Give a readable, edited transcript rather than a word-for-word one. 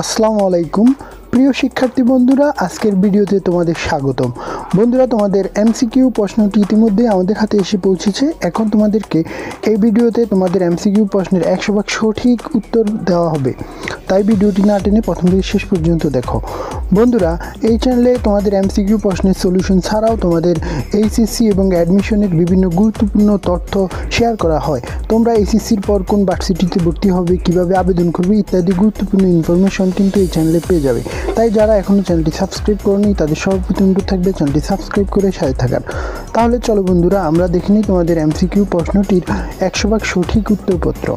আসসালামু আলাইকুম প্রিয় শিক্ষার্থী বন্ধুরা, আজকের ভিডিওতে তোমাদের স্বাগতম। বন্ধুরা, তোমাদের এমসিকিউ প্রশ্নটি ইতিমধ্যে আমাদের হাতে এসে পৌঁছেছে। এখন তোমাদেরকে এই ভিডিওতে তোমাদের এমসিকিউ প্রশ্নের 100% সঠিক উত্তর দেওয়া হবে, তাই ভিডিওটি না টেনে প্রথম থেকে শেষ পর্যন্ত দেখো। বন্ধুরা, এই চ্যানেলে তোমাদের এমসিকিউ প্রশ্নের সলিউশন ছাড়াও তোমাদের এইচএসসি এবং অ্যাডমিশনের বিভিন্ন গুরুত্বপূর্ণ তথ্য শেয়ার করা হয়। তোমরা এইচএসসির পর কোন ভার্সিটিতে ভর্তি হবে, কিভাবে আবেদন করবে ইত্যাদি গুরুত্বপূর্ণ ইনফরমেশন কিন্তু এই চ্যানেলে পেয়ে যাবে। তাই যারা এখনও চ্যানেলটি সাবস্ক্রাইব করেনি তাদের সর্বপ্রথম অনুরোধ থাকবে চ্যানেলটি সাবস্ক্রাইব করে সাথে থাকার। তাহলে চলো বন্ধুরা, আমরা দেখে নিই তোমাদের এমসিকিউ প্রশ্নটির 100% সঠিক উত্তরপত্র।